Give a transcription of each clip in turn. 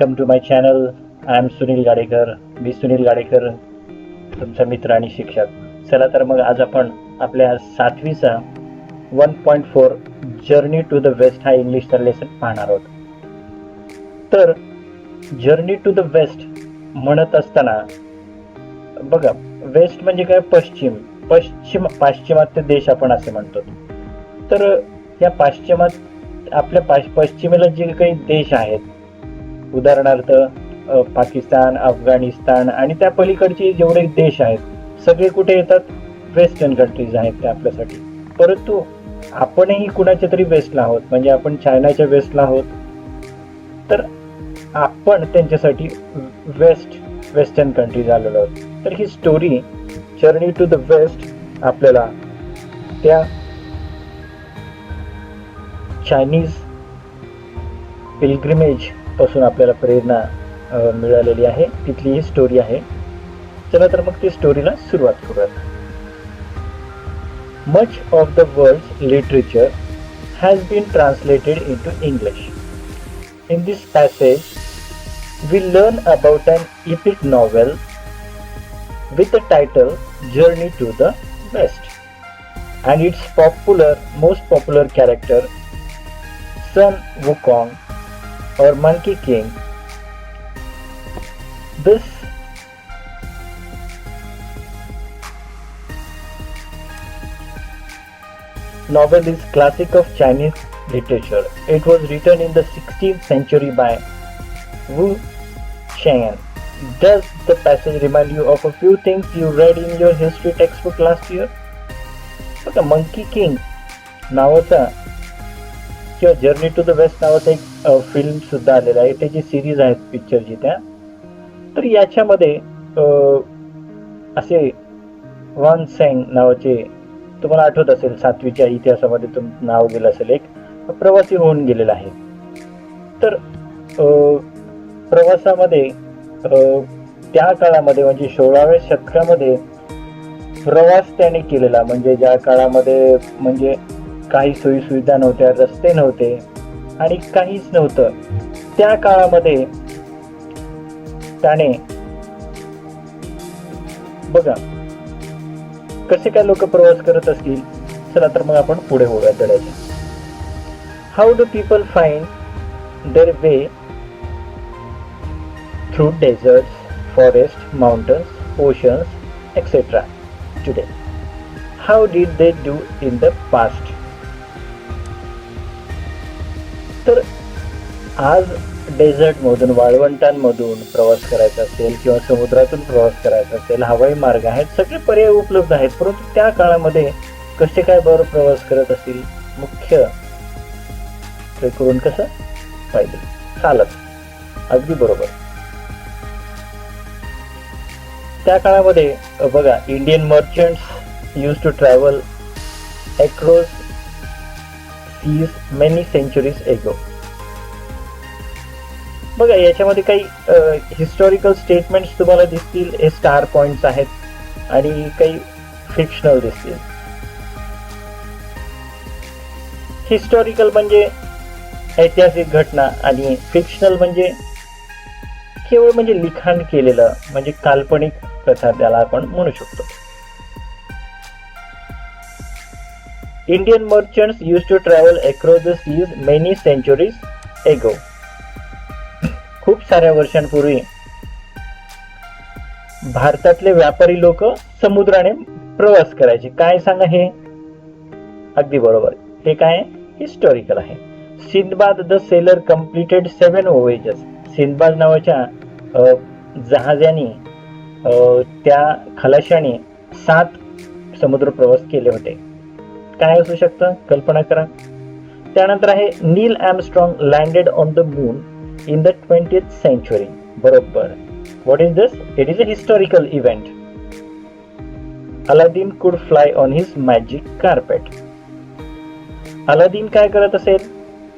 Welcome to my channel. I am Sunil Gadekar. मी सुनील गाडेकर, तुमचा मित्र आणि शिक्षक. चला तर मग आज आपण आपल्या 7वीचा 1.4 जर्नी टू द वेस्ट हा इंग्लिशचा लेसन पाहणार आहोत. तर जर्नी टू द वेस्ट म्हणत असताना बघा, वेस्ट म्हणजे काय? पाश्चिमात्य देश आपण असे म्हणतो. तर या आपल्या पश्चिमेला जे काही देश आहेत, उदाहरणार्थ पाकिस्तान, अफगाणिस्तान आणि त्या पलीकडचे जेवढे देश आहेत, सगळे कुठे येतात? वेस्टर्न कंट्रीज आहेत त्या आपल्यासाठी. परंतु आपणही कुणाच्या तरी वेस्टला आहोत, म्हणजे आपण चायनाच्या वेस्टला आहोत. तर आपण त्यांच्यासाठी वेस्टर्न कंट्रीज आलेलो आहोत. तर ही story Journey to the West आपल्याला त्या चायनीज पिलग्रिमेज पासून आपल्याला प्रेरणा मिळालेली आहे. तिथली ही स्टोरी आहे. चला तर मग ती स्टोरीला सुरुवात करूयात. Much of the world's literature has been translated into English. In this passage, we learn about an epic novel with the title Journey to the West and its most popular character, Sun Wukong or Monkey King. This novel is classic of Chinese literature. It was written in the 16th century by Wu Qian. Does the passage remind you of a few things you read in your history textbook last year? बघा, monkey king नावाचा किंवा journey to the waste नावाचा एक film सुद्धा आलेला आहे. त्याची series आहेत पिक्चरची त्या. तर याच्यामध्ये असे वन सेंग नावाचे, तुम्हाला आठवत असेल 7वीच्या इतिहासामध्ये नाव गेलं असेल, एक प्रवासी होऊन गेलेला आहे. तर प्रवासामध्ये त्या काळामध्ये म्हणजे 16व्या शतकामध्ये प्रवास त्याने केलेला, म्हणजे ज्या काळामध्ये म्हणजे काही सोयी सुविधा नव्हत्या, रस्ते नव्हते आणि काहीच नव्हतं, त्या काळामध्ये त्याने बघा कसे काय लोक प्रवास करत असतील. चला तर मग आपण पुढे होऊया धड्याच्या. How do people find their way through deserts, forests, mountains, oceans, etc. today? How did they do in the past? तर आज डेझर्टमधून, वाळवंटांमधून प्रवास करायचा असेल किंवा समुद्रातून प्रवास करायचा असेल, हवाई मार्ग आहेत, सगळे पर्याय उपलब्ध आहेत. परंतु त्या काळामध्ये कसे काय बरं प्रवास करत असतील? मुख्य करून कसं? पाहिजे चालत. अगदी बरोबर. त्या काळामध्ये बघा, Indian merchants used to travel across seas many centuries ago. बघा, याच्यामध्ये काही हिस्टॉरिकल स्टेटमेंट्स तुम्हाला दिसतील, हे स्टार पॉइंट्स आहेत, आणि काही फिक्शनल दिसतील. हिस्टॉरिकल म्हणजे ऐतिहासिक घटना आणि फिक्शनल म्हणजे केवळ म्हणजे लिखाण केलेलं, म्हणजे काल्पनिक कथा त्याला आपण म्हणू शकतो. Indian merchants used to travel across the seas many centuries ago. खूप साऱ्या वर्षांपूर्वी भारतातले व्यापारी लोक समुद्राने प्रवास करायचे. काय सांगा हे? अगदी बरोबर. हे काय? हिस्टॉरिकल आहे. Sinbad the seller completed 7 voyages. Sinbad नावाच्या जहाजाने, त्या खलाशाने 7 समुद्र प्रवास केले होते. काय असू शकतं? कल्पना करा. त्यानंतर आहे Neil Armstrong landed on the moon in the 20th century. बरोबर. What is this? It is a historical event. Aladdin could fly on his magic carpet. Aladdin काय करत असेल?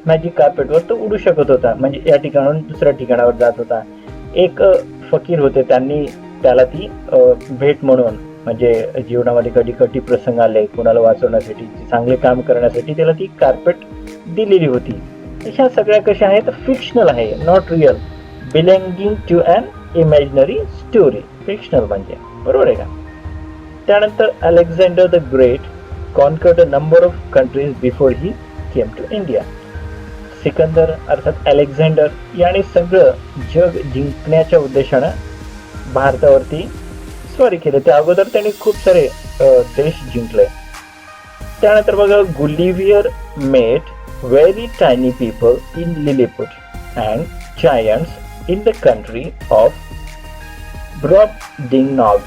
मॅजिक कार्पेटवर तो उडू शकत होता, म्हणजे या ठिकाणाहून दुसऱ्या ठिकाणावर जात होता. एक फकीर होते, त्यांनी त्याला ती भेट म्हणून, म्हणजे जीवनामध्ये कधी कधी प्रसंग आले, कोणाला वाचवण्यासाठी, चांगले काम करण्यासाठी त्याला ती कार्पेट दिलेली होती. ह्या सगळ्या कशा आहेत? फिक्शनल आहे, not real. Belonging to an imaginary story, fictional म्हणजे, बरोबर आहे का? त्यानंतर Alexander the great conquered a number of countries before he came to India. Sikandar अर्थात अलेक्झांडर याने सगळं जग जिंकण्याच्या उद्देशानं भारतावरती स्वारी केले. त्या अगोदर त्यांनी खूप सारे देश जिंकले. त्यानंतर बघा, Gulliver met very tiny people in Lilliput and giants in the country of Brobdingnag.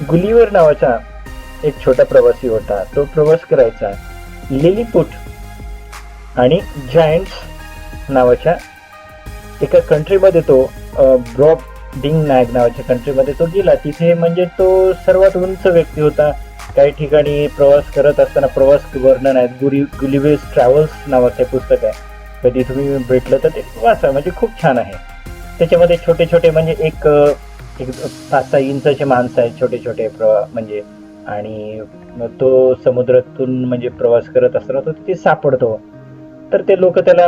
Gulliver नावाचा एक छोटा प्रवासी होता. तो प्रवास करायचा लिलीपुट आणि जायंट्स नावाच्या एका कंट्रीमध्ये. तो ब्रॉबडिंगनॉग नावाच्या कंट्रीमध्ये तो गेला. तिथे म्हणजे तो सर्वात उंच व्यक्ती होता. काही ठिकाणी प्रवास करत असताना प्रवास वर्णन आहेत. गुलिव्हियर्स ट्रॅव्हल्स नावाचं पुस्तक आहे, कधी तुम्ही भेटलं तर ते वाचा, म्हणजे खूप छान आहे. त्याच्यामध्ये छोटे छोटे म्हणजे एक 5-6 इंचाचे माणसं आहेत, छोटे छोटे म्हणजे, आणि तो समुद्रातून म्हणजे प्रवास करत असताना तो तिथे सापडतो. तर ते लोक त्याला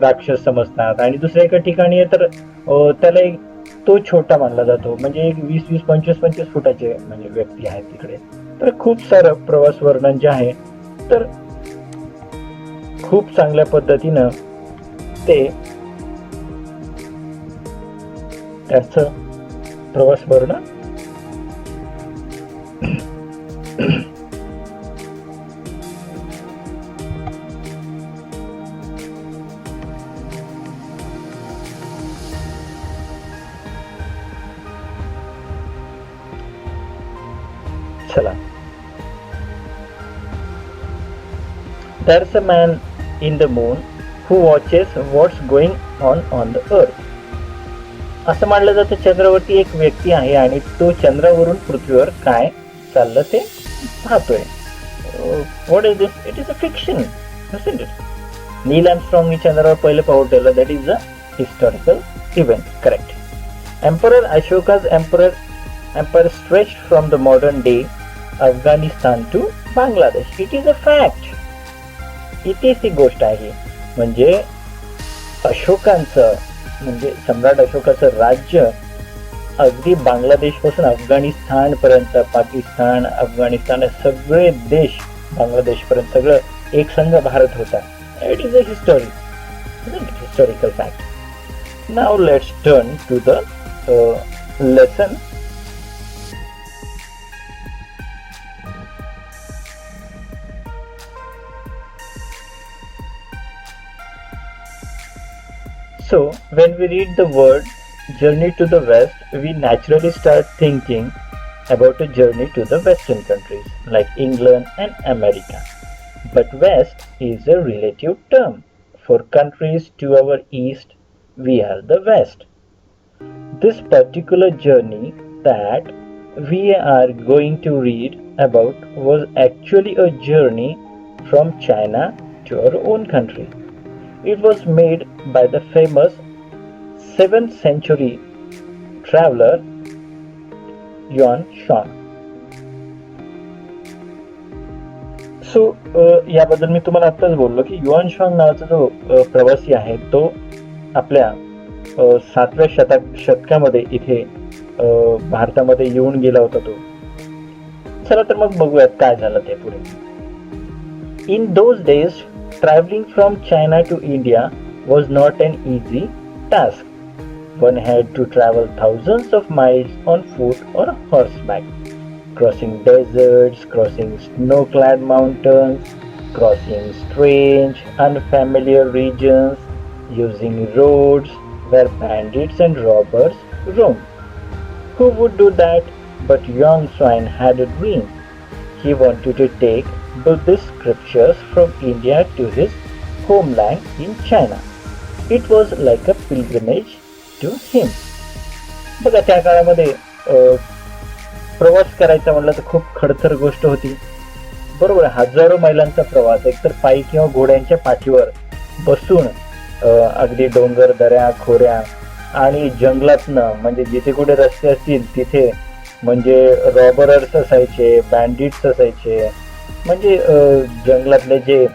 राक्षस समजतात. आणि दुसऱ्या एका ठिकाणी तर त्याला एक तो छोटा मानला जातो, म्हणजे एक 20-20, 25-25 फुटाचे म्हणजे व्यक्ती आहेत तिकडे. तर खूप सारं प्रवास वर्णन जे आहे, तर खूप चांगल्या पद्धतीनं ते त्याचं प्रवास वर्णन चला. There's a man in the moon who watches what's going on the earth. असं मानलं जातं चंद्रावरती एक व्यक्ती आहे आणि तो चंद्रावरून पृथ्वीवर काय चाललं ते पाहतोय. What is this? It is a fiction, isn't it? नील आर्मस्ट्रॉंगनी चंद्रावर पहिलं पाऊल ठेवलं. That is a historical event. Correct. Emperor Ashoka's empire stretched from the modern day Afghanistan to Bangladesh. It is a fact. इतिहासिक गोष्ट आहे. म्हणजे अशोकांचं म्हणजे सम्राट अशोकाचं राज्य अगदी बांगलादेश पासून अफगाणिस्तान पर्यंत, पाकिस्तान, अफगाणिस्तान सगळे देश बांगलादेश पर्यंत सगळं एक संघ भारत होता. It is a historical fact. Now let's turn to the lesson. So, when we read the word journey to the west, we naturally start thinking about a journey to the western countries like England and America. But west is a relative term. For countries to our east, we are the west. This particular journey that we are going to read about was actually a journey from China to our own country. It was made by the famous 7th century traveler Yuan Shang. So याबद्दल मी तुम्हाला आत्ताच बोललो की yuan शांग नावाचा जो प्रवासी आहे तो आपल्या 7व्या शतकामध्ये इथे भारतामध्ये येऊन गेला होता तो. चला तर मग बघूयात काय झालं ते पुढे. In those days, traveling from China to India was not an easy task. One had to travel thousands of miles on foot or horseback, crossing deserts, crossing snow-clad mountains, crossing strange, unfamiliar regions, using roads where bandits and robbers roamed. Who would do that? But Yuan Shuan had a dream. He wanted to take Buddhist scriptures from India to his homeland in China. It was like a pilgrimage to him. बघा त्या काळामध्ये प्रवास करायचा म्हणलं तर खूप खडतर गोष्ट होती. बरोबर, हजारो मैलांचा प्रवास एकतर पायी किंवा घोड्यांच्या पाठीवर बसून अगदी डोंगर, दऱ्या, खोऱ्या आणि जंगलातनं, म्हणजे जिथे कुठे रस्ते असतील तिथे म्हणजे रॉबरर्स असायचे, बँडिट्स असायचे, म्हणजे जंगलातले जे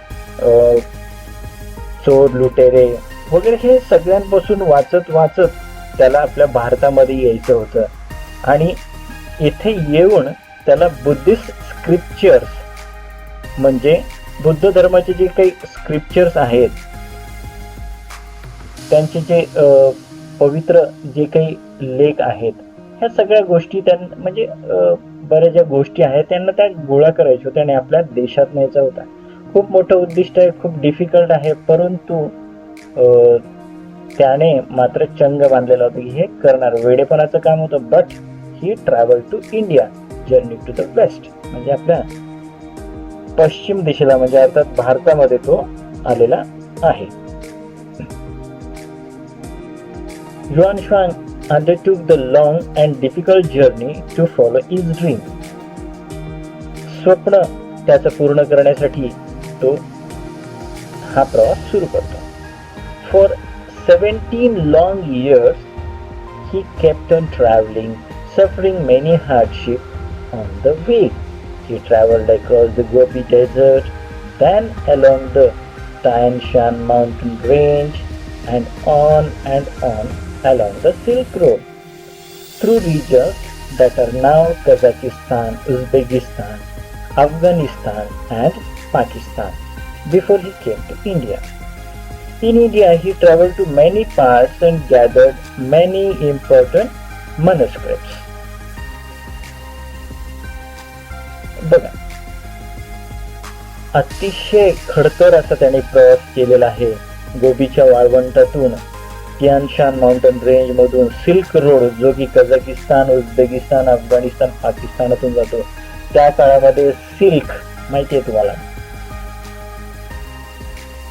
चोर लुटेरे वगैरे हे सगळ्यांपासून वाचत वाचत त्याला आपल्या भारतामध्ये यायचं होतं आणि इथे येऊन त्याला बुद्धिस्ट स्क्रिप्चर्स म्हणजे बुद्ध धर्माचे जे काही स्क्रिप्चर्स आहेत त्यांचे जे पवित्र जे काही लेख आहेत ह्या सगळ्या गोष्टी त्यांना म्हणजे बऱ्याच ज्या गोष्टी आहेत त्यांना त्या गोळा करायच्या होत्या आणि आपल्या देशात न्यायचा होता. खूप मोठं उद्दिष्ट आहे, खूप डिफिकल्ट आहे, परंतु त्याने मात्र चंग बांधलेला होता की हे करणार. वेडेपणाचं काम होतं. But he travel to India, journey to the west, म्हणजे आपल्या पश्चिम दिशेला म्हणजे अर्थात भारतामध्ये तो आलेला आहे. Hiuen Tsang undertook the long and difficult journey to follow his dream. स्वप्न त्याचं पूर्ण करण्यासाठी तो हा प्रवास सुरू करतो. For 17 long years he kept on traveling, suffering many hardships on the way. He traveled across the Gobi Desert, then along the Tian Shan mountain range, and on along the Silk Road, through regions that are now Kazakhstan, Uzbekistan, Afghanistan and Pakistan, before he came to India. In India, he traveled to many parts and gathered many important manuscripts. बघा, अतिशय खडतर असा त्याने प्रवास केलेला आहे. गोबीच्या वाळवंटातून Tian Shan mountain range मधून silk road जो की कझाकिस्तान, उझबेकिस्तान, अफगाणिस्तान, पाकिस्तानातून जातो. त्या काळामध्ये सिल्क माहिती आहे तुम्हाला,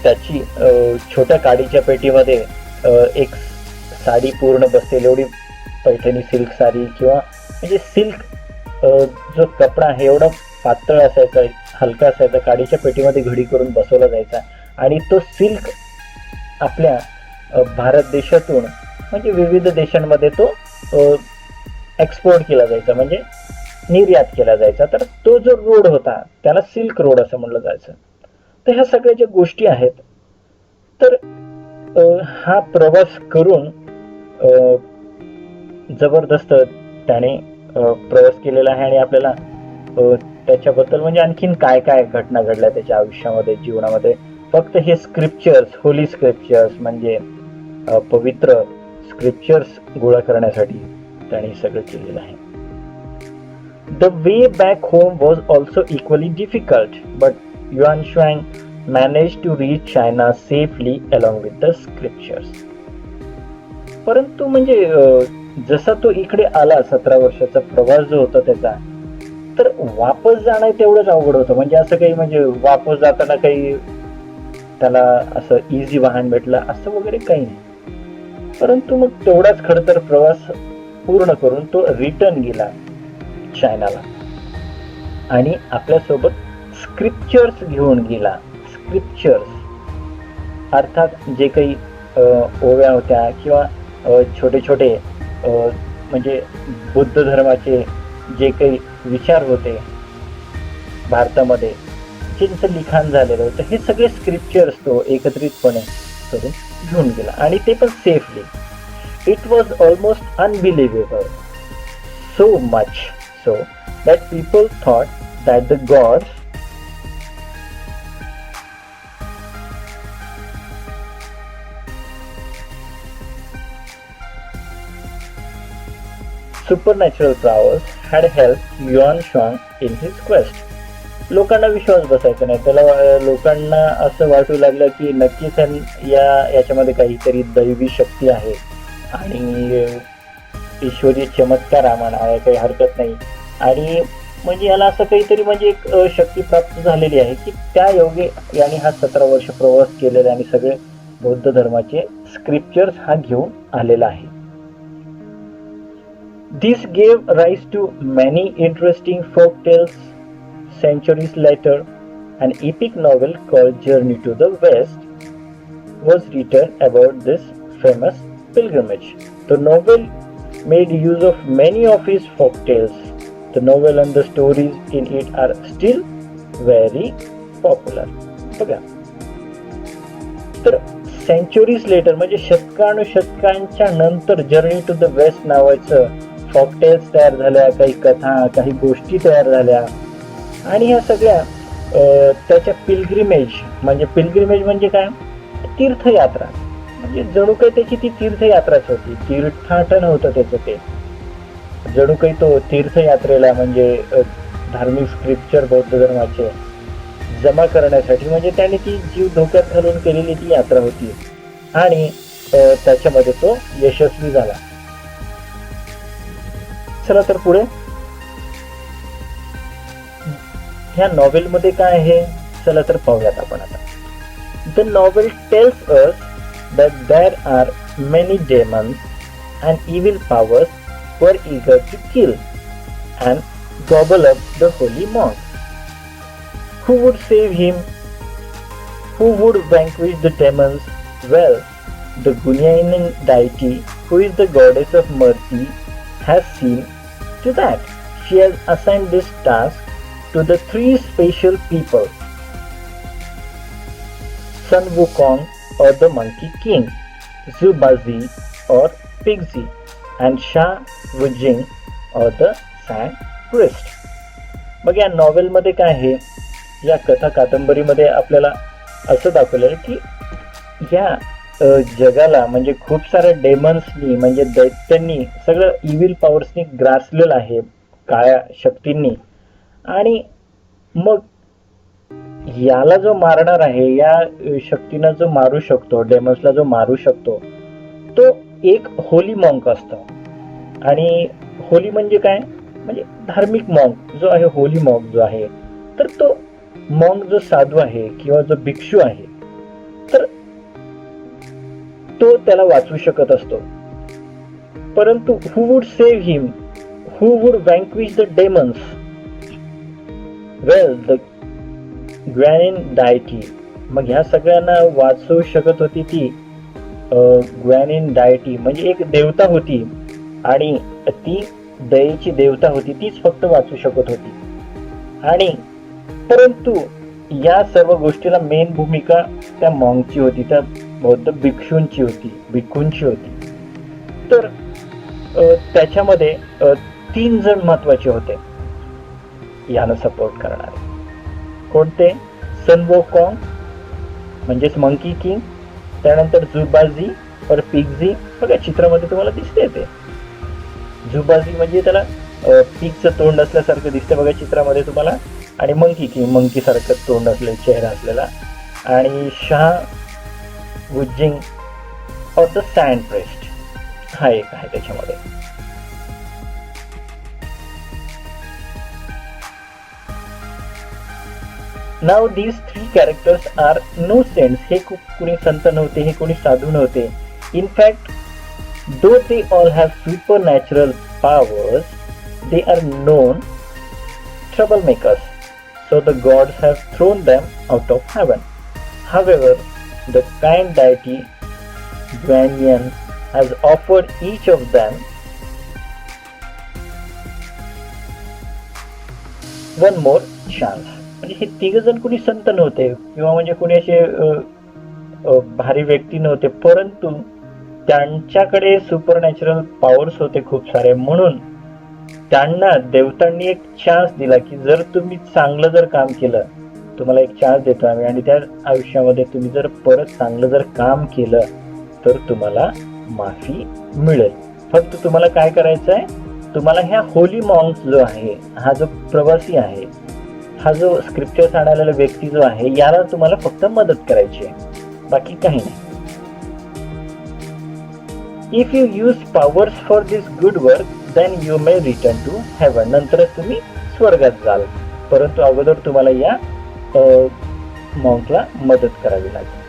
त्याची छोट्या काडीच्या पेटीमध्ये एक साडी पूर्ण बसलेली एवढी पैठणी सिल्क साडी किंवा म्हणजे सिल्क जो कपडा आहे एवढा पातळ असायचा, हलका असायचा, काडीच्या पेटीमध्ये घडी करून बसवला जायचा आणि तो सिल्क आपल्या भारत देशातून म्हणजे विविध देशांमध्ये तो एक्सपोर्ट केला जायचा, म्हणजे निर्यात केला जायचा. तर तो जो रोड होता त्याला सिल्क रोड असं म्हणलं जायचं. तर ह्या सगळ्या ज्या गोष्टी आहेत, तर हा प्रवास करून जबरदस्त त्याने प्रवास केलेला आहे आणि आपल्याला त्याच्याबद्दल म्हणजे आणखीन काय काय घटना घडल्या त्याच्या आयुष्यामध्ये, जीवनामध्ये, फक्त हे स्क्रिप्चर्स, होली स्क्रिप्चर्स म्हणजे पवित्र स्क्रिप्चर्स गोळा करण्यासाठी त्याने सगळं केलेलं आहे. The way back home was also equally difficult, but Yuan Shuang managed to reach China safely along with the scriptures. परंतु म्हणजे जसा तो इकडे आला, 17 वर्षाचा प्रवास जो होता त्याचा, तर वापस जाणं तेवढंच अवघड होतं. म्हणजे असं काही म्हणजे वापस जाताना काही त्याला असं इझी वाहन भेटलं असं वगैरे काही नाही. परंतु मग तेवढाच खडतर प्रवास पूर्ण करून तो रिटर्न गेला चायनाला आणि आपल्यासोबत स्क्रिप्चर्स घेऊन गेला. स्क्रिप्चर्स अर्थात जे काही ओव्या होत्या किंवा छोटे छोटे म्हणजे बुद्ध धर्माचे जे काही विचार होते भारतामध्ये, ज्यांचं लिखाण झालेलं होतं, हे सगळे स्क्रिप्चर्स तो एकत्रितपणे करून घेऊन गेला आणि ते पण safely. It was almost unbelievable, so much so that people thought that the gods supernatural powers had helped Yuan Shuang in his quest. लोकांना विश्वास बसायचा नाही. त्याला लोकांना असं वाटू लागलं की नक्कीच याच्यामध्ये काहीतरी दैवी शक्ती आहे आणि ईश्वरी चमत्कार म्हणायला काही हरकत नाही. आणि म्हणजे याला असं काहीतरी म्हणजे एक शक्ती प्राप्त झालेली आहे की त्या योगे याने हा 17 वर्ष प्रवास केलेला आणि सगळे बौद्ध धर्माचे स्क्रिप्चर्स हा घेऊन आलेला आहे. This gave rise to many interesting folk tales. Centuries later, an epic novel called Journey to the West was written about this famous pilgrimage. The novel made use of many of his folk tales. The novel and the stories in it are still very popular. बघा, तर centuries letter म्हणजे शतकानुशतकांच्या नंतर journey to the waste नावाचं फॉकटेल्स तयार झाल्या, काही कथा, काही गोष्टी तयार झाल्या आणि ह्या सगळ्या त्याच्या पिलग्रिमेज म्हणजे काय, तीर्थयात्रा, म्हणजे जणू काही त्याची ती तीर्थयात्राच होती, तीर्थाटन होतं त्याचं ते, जणू काही तो तीर्थयात्रेला म्हणजे धार्मिक स्क्रिप्चर बौद्ध धर्माचे जमा करण्यासाठी म्हणजे त्याने ती जीव धोक्यात घालून केलेली ती यात्रा होती आणि त्याच्यामध्ये तो यशस्वी झाला. चला तर पुढे ह्या नॉवेल मध्ये काय आहे, चला तर पाहूयात आपण आता. The novel tells us that there are many Demons and evil powers वर eager to kill and gobble up the holy monk. Who would save him? Who would vanquish the demons? Well, the Gunyaining deity, who is the goddess of mercy, has seen to that. She has assigned this task to the three special people: Sun Wukong or the Monkey King, Zubazi or Pigzi, and Sha Wujing or the Sand Priest. मग या novel मध्ये काय आहे, या कथा कादंबरीमध्ये आपल्याला असं दाखवलेलं की या जगाला म्हणजे खूप साऱ्या डेमन्सनी म्हणजे दैत्यांनी सगळं इव्हिल पॉवर्सनी ग्रासलेलं आहे, काळ्या शक्तींनी, आणि मग याला जो मारणार आहे, या शक्तींना जो मारू शकतो, डेमन्सला जो मारू शकतो, तो एक होली मॉन्क असतो. आणि होली म्हणजे काय, म्हणजे धार्मिक मॉन्क जो आहे, होली मॉन्क जो आहे, तर तो मॉन्क जो साधू आहे किंवा जो भिक्षू आहे, तर तो त्याला वाचवू शकत असतो. परंतु who would save him, who would vanquish the demons? Well, the Guanyin deity. मग ह्या सगळ्यांना वाचवू शकत होती ती ग्वॅनिन डायटी, म्हणजे एक देवता होती आणि ती दयेची देवता होती, तीच फक्त वाचू शकत होती. आणि परंतु या सर्व गोष्टीला मेन भूमिका त्या मॉन्कची होती, त्या बौद्ध भिक्षूंची होती. तर त्याच्यामध्ये 3 जण महत्वाचे होते याला सपोर्ट करणारे. कोणते? सन वोकॉंग म्हणजेच मंकी किंग, त्यानंतर जुबाजी और पिग्जी. बघा चित्रामध्ये तुम्हाला दिसते ते जुबाजी म्हणजे त्याला पिगचं तोंड असल्यासारखं दिसते बघा चित्रामध्ये तुम्हाला, आणि मंकी किंग मंकी सारखं तोंड असलेला, चेहरा असलेला, आणि Sha Wujing or the sand priest हा एक आहे त्याच्यामध्ये. Now these 3 characters are no saints. हे कोणी संत नव्हते, हे कोणी साधू नव्हते. In fact, though they all have supernatural powers, they are known troublemakers, so the gods have thrown them out of heaven. However, the kind deity Guanyin has offered each of them one more chance. म्हणजे हे 3 जण कोणी संत नव्हते किंवा म्हणजे कोणी असे भारी व्यक्ती नव्हते, परंतु त्यांच्याकडे सुपरनॅचरल पॉवर्स होते खूप सारे, म्हणून त्यांना देवतांनी एक चान्स दिला की जर तुम्ही चांगलं जर काम केलं, तुम्हाला एक चान्स देतो आम्ही, आणि त्या आयुष्यामध्ये तुम्ही जर परत चांगलं जर काम केलं तर तुम्हाला माफी मिळेल. फक्त तुम्हाला काय करायचं आहे, तुम्हाला ह्या होली मॉन्क जो आहे, हा जो प्रवासी आहे, हा जो स्क्रिप्चर्स आणायला व्यक्ती जो आहे, याला तुम्हाला फक्त मदत करायची आहे, बाकी काही नाही. If you use powers for this good work, then you may return to heaven. नंतरच तुम्ही स्वर्गात जाल, परंतु अगोदर तुम्हाला या मॉन्कला मदत करावी लागेल.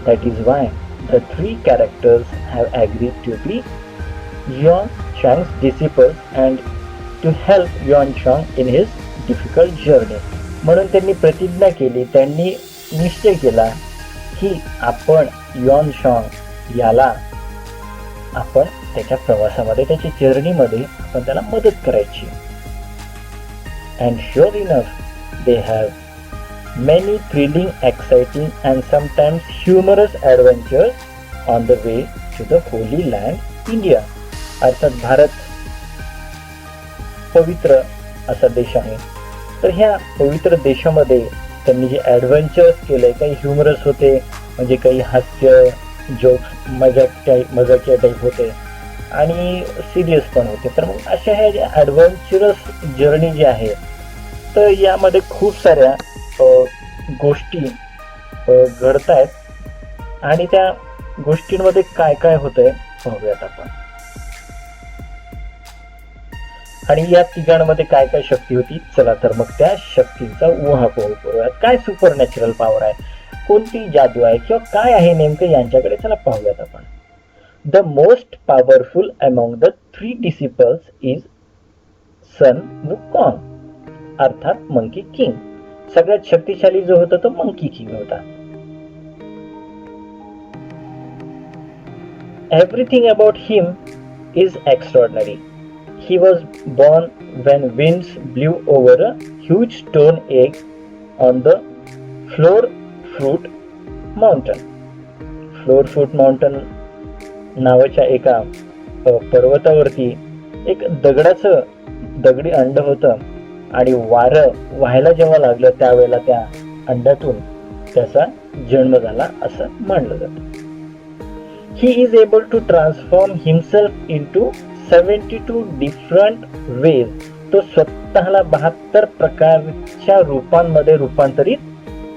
That is why the 3 characters have agreed to be Yuan Chang's disciples and to help Yuan Chang in his difficult journey. म्हणून त्यांनी प्रतिज्ञा केली, त्यांनी निश्चय केला की आपण युआन चांग याला आपण त्याच्या प्रवासामध्ये, त्याच्या जर्नीमध्ये आपण त्याला मदत करायची. And sure enough they have many thrilling, exciting and sometimes humorous adventures on the way to the Holy Land India. अर्थात भारत पवित्र असा देश आहे. तर ह्या पवित्र देशामध्ये त्यांनी जे ॲडव्हेंचर्स केले, काही ह्युमरस होते, म्हणजे काही हास्य, जोक्स, मजाकिया टाईप होते आणि सिरियस पण होते. तर मग अशा ह्या ज्या ॲडव्हेंचरस जर्नी जी आहे, तर यामध्ये खूप साऱ्या गोष्टी घडत आहेत आणि त्या गोष्टींमध्ये काय काय होतंय पाहूयात आपण. आणि या तिघांमध्ये काय काय शक्ती होती, चला तर मग त्या शक्तींचा उहापोह करूयात. काय सुपर नॅचरल पॉवर आहे, कोणती जादू आहे किंवा काय आहे नेमकं यांच्याकडे, चला पाहूयात आपण. The most powerful among the 3 disciples is Sun Wukong, अर्थात मंकी किंग. सगळ्यात शक्तिशाली जो होता तो मंकी किंग होता. Everything about him is extraordinary. He was born when winds blew over a huge stone egg on the Floor Fruit Mountain. Floor Fruit Mountain नावाच्या एका पर्वतावरती एक दगडी अंड होतं आणि वारं व्हायला जेव्हा लागलं त्यावेळेला त्या अंड्यातून त्याचा जन्म झाला असं मानलं जातं. He is able to transform himself into 72 different ways. तो स्वतःला 72 प्रकारच्या रूपांमध्ये रूपांतरित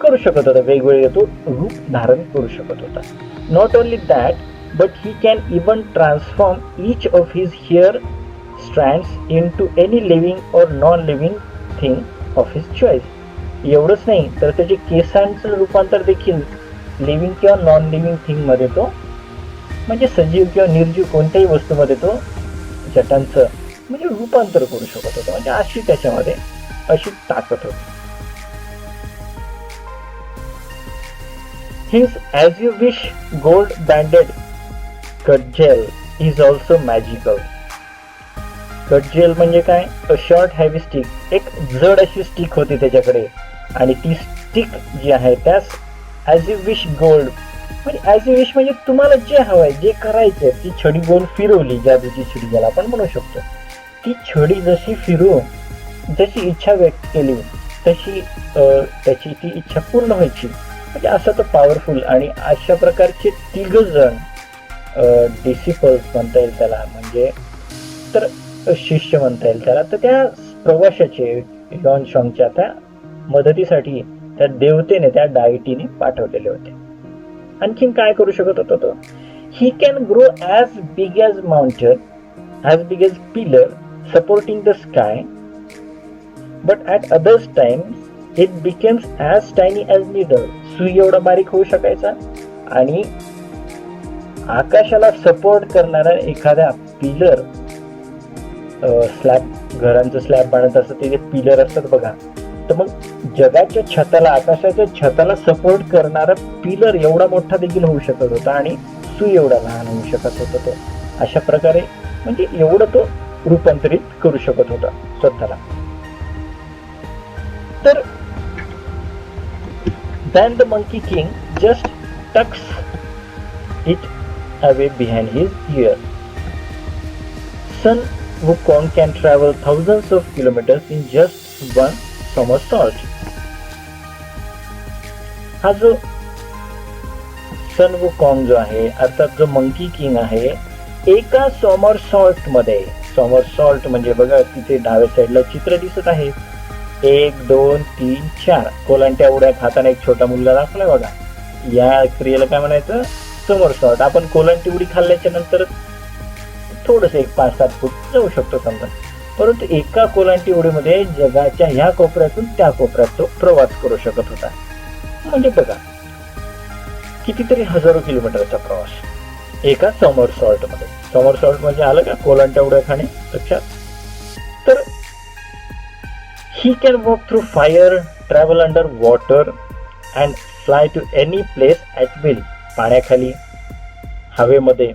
करू शकत होता, वेगवेगळे तो रूप धारण करू शकत होता. Not only that but he can even transform each of his hair strands into any living or non living thing of his choice. एवढंच नाही तर त्याचे केसांचं रूपांतर देखील लिव्हिंग किंवा नॉन लिव्हिंग थिंग मध्ये तो, म्हणजे सजीव किंवा निर्जीव कोणत्याही वस्तूमध्ये तो जटांचं म्हणजे रूपांतर करू शकत होतं. म्हणजे अशी त्याच्यामध्ये अशी ताकद होती. His as you wish gold banded cudgel is also magical. Cudgel म्हणजे काय, अ शॉर्ट हॅवी स्टिक. एक जड अशी स्टिक होती त्याच्याकडे आणि ती स्टिक जी आहे त्यास ॲज यू विश गोल्ड म्हणजे ॲज यू विश म्हणजे तुम्हाला जे हवंय, जे करायचंय, ती छडी गोल फिरवली, जादूची छडी ज्याला आपण म्हणू शकतो. ती छडी जशी फिरू, जशी इच्छा व्यक्त केली तशी त्याची ती इच्छा पूर्ण व्हायची. म्हणजे असं तो पॉवरफुल. आणि अशा प्रकारचे 3 जण डिसिपल्स म्हणता येईल त्याला, म्हणजे तर शिष्य म्हणता येईल त्याला. तर त्या प्रवाशाचे युआन शाँगच्या त्या मदतीसाठी त्या देवतेने, त्या डायटीने पाठवलेले होते. आणखीन काय करू शकत होता तो, he can grow as big as mountain, as big as pillar supporting the sky, but at others' times it becomes as tiny as needle. सुई एवढा बारीक होऊ शकायचा आणि आकाशाला सपोर्ट करणारा एखाद्या पिलर, स्लॅब, घरांचं स्लॅब बांधत असतं ते पिलर असतात बघा, तर मग जगाच्या छताला, आकाशाच्या छताला सपोर्ट करणारा पिलर एवढा मोठा देखील होऊ शकत होता आणि सुई एवढा लहान होऊ शकत होता तो. अशा प्रकारे म्हणजे एवढं तो रूपांतरित करू शकत होता स्वतःला. तर then the monkey king just tucks it away behind his ear. Sun Wukong can travel thousands of kilometers in just one somersault. हा जो सन वुकॉंग जो आहे, अर्थात जो मंकी किंग आहे, एका सॉमरसॉल्ट मध्ये, सॉमरसॉल्ट म्हणजे बघा तिथे डाव्या साईडला चित्र दिसत आहे, 1 2 3 4 कोलांट्या उड्या खाताना एक छोटा मुलगा दाखवलाय बघा. या क्रियेला काय म्हणायचं, समरसॉल्ट. आपण कोलांटी उडी खाल्ल्याच्या नंतर थोडस एक 5-7 फूट जाऊ शकतो समजा, परंतु एका कोलांटी उडीमध्ये जगाच्या ह्या कोपऱ्यातून त्या कोपऱ्यात तो प्रवास करू शकत होता. म्हणजे बघा कितीतरी हजारो किलोमीटरचा प्रवास एका समरसॉल्ट मध्ये. समरसॉल्ट म्हणजे आलं का, कोलांट्या उड्या खाणे लक्षात. तर he can walk through fire, travel under water and fly to any place at will. पाण्याखाली, हवेमध्ये,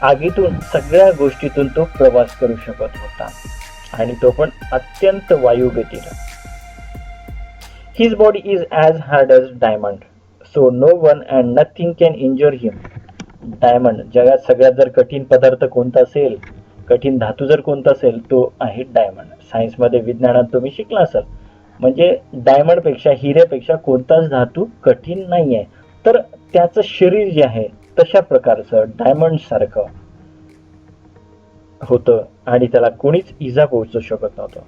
आगीतून, सगळ्या गोष्टीतून तो प्रवास करू शकत होता आणि तो पण अत्यंत वायुगतीला. His body is as hard as diamond, so no one and nothing can injure him. Diamond, जगात सगळ्यात जर कठीण पदार्थ कोणता असेल, कठीण धातू जर कोणता असेल, तो आहे डायमंड. सायन्समध्ये, विज्ञानात तुम्ही शिकला असाल. म्हणजे डायमंड पेक्षा, हिऱ्यापेक्षा कोणताच धातू कठीण नाहीये. तर त्याचं शरीर जे आहे तशा प्रकारचं डायमंड सारखं होतं आणि त्याला कोणीच इजा पोहोचू शकत नव्हतं.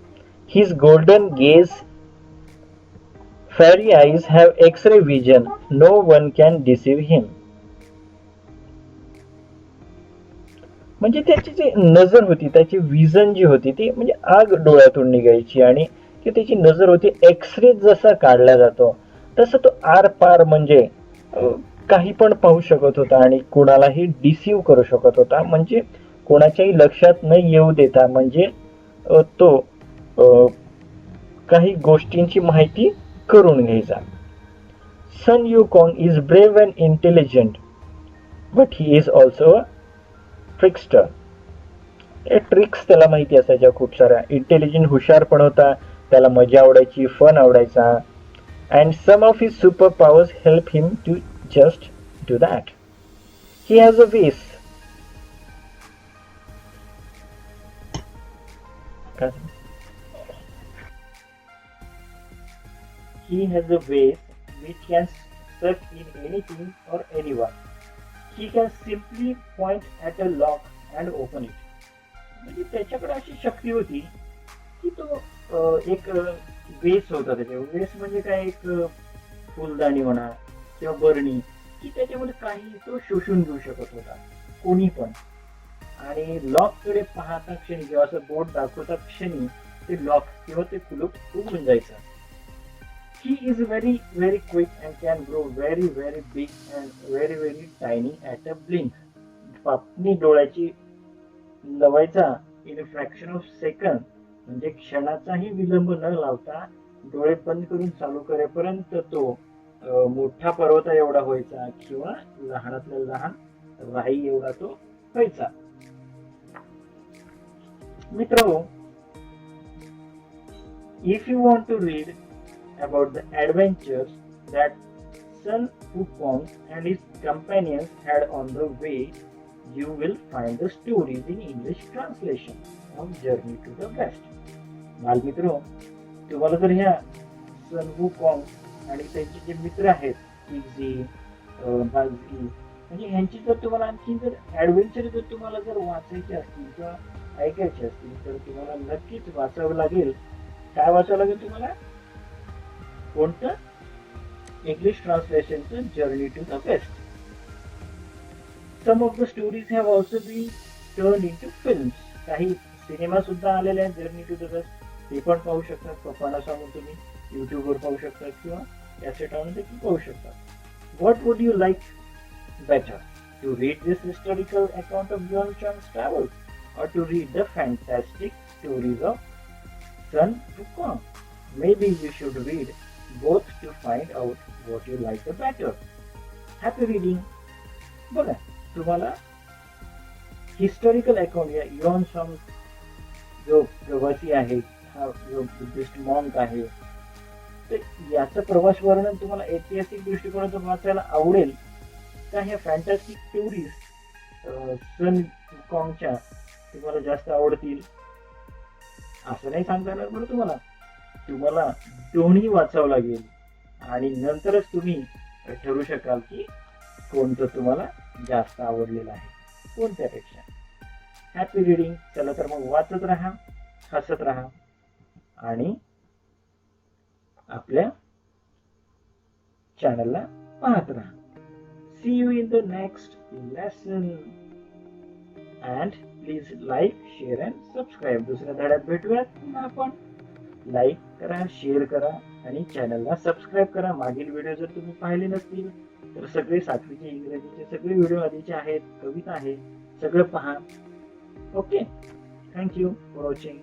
His golden gauge, fairy eyes have X-ray vision. No one can deceive him. म्हणजे त्याची जी नजर होती, त्याची विजन जी होती ती म्हणजे आग डोळ्यातून निघायची आणि ती त्याची नजर होती. एक्सरे जसा काढला जातो तसं तो आर पार म्हणजे काही पण पाहू शकत होता आणि कोणालाही डिसीव करू शकत होता. म्हणजे कोणाच्याही लक्षात न येऊ देता म्हणजे तो काही गोष्टींची माहिती करून घ्यायचा. Sun Wukong is brave and intelligent, but he is also a trickster. Tricks त्याला माहिती असायच्या खूप साऱ्या. इंटेलिजंट, हुशार पण होता, त्याला मजा आवडायची, फन आवडायचा. And some of his super powers help him to just do that. He has a ways. He has a vase which can suck in anything or anyone. He can simply point at a lock and open it. म्हणजे त्याच्याकडे अशी शक्ती होती की तो एक वेस होता. त्याच्या वेस म्हणजे काय, एक फुलदाणी म्हणा किंवा बरणी, की त्याच्यामध्ये काही तो शोषून घेऊ शकत होता कोणी पण. आणि लॉक कडे पाहता क्षणी किंवा असं बोट दाखवता क्षणी ते लॉक किंवा ते कुलूप उघडून जायचं. He is very, very quick and can grow very, very big and very, very tiny at a blink. पापणी डोळ्याची लवायचा in a fraction of second, म्हणजे क्षणाचाही विलंब न लावता डोळे बंद करून चालू करेपर्यंत तो मोठा पर्वता एवढा व्हायचा किंवा लहानातल्या लहान राई एवढा तो व्हायचा. मित्रांनो, if you want to read about the adventures that Sun Wukong and his companions had on the way, you will find the stories in English translation of Journey to the West. बालमित्रो, तुम्हाला जर ह्या सन वुकॉंग आणि त्यांचे जे मित्र आहेत इग्झी, बाल्झी, म्हणजे ह्यांची जर तुम्हाला आणखी जर ऍडव्हेंचर जर तुम्हाला जर वाचायचे असतील किंवा ऐकायचे असतील तर तुम्हाला नक्कीच वाचावं लागेल. काय वाचावं लागेल तुम्हाला? कोणतं? इंग्लिश ट्रान्सलेशनचं Journey to the West. Some of the stories have also been turn into films. काही सिनेमा सुद्धा आलेले आहेत जर्नी टू द वेस्ट. ते पण पाहू शकतात. पप्पांना सांगून तुम्ही युट्यूबवर पाहू शकतात किंवा कॅसेट आणून देखील पाहू शकतात. What would you like better, to read this historical account of Xuanzang's travels or to read the fantastic stories of Sun Wukong? Maybe you should read both to find out what you like the better. Happy reading. बघा, तुम्हाला historical account या yuan song जो प्रवासी आहे, हा जो Buddhist monk आहे, तर याचं प्रवास वर्णन तुम्हाला ऐतिहासिक दृष्टिकोनातून वाचायला आवडेल का ह्या फॅन्टॅस्टिक स्टोरीज सन वुकॉंगच्या तुम्हाला जास्त आवडतील? असं नाही सांगता येणार बरं तुम्हाला. तुम्हाला दोन्ही वाचावं लागेल आणि नंतरच तुम्ही ठरवू शकाल की कोणतं तुम्हाला जास्त आवडलेलं आहे, कोणत्यापेक्षा. Happy reading. चला तर मग वाचत राहा, हसत राहा आणि आपल्या चॅनलला पाहत राहा. See you in the next lesson and please like, share and subscribe. दुसऱ्या धड्यात भेटूयात पुन्हा आपण. लाईक करा, शेअर करा आणि चॅनलला सबस्क्राईब करा. मागील व्हिडिओ जर तुम्ही पाहिले नसतील तर सगळे 7वीचे इंग्रजीचे सगळे व्हिडिओ आधीचे आहेत, कविता आहे, सगळं पहा. Okay, thank you for watching.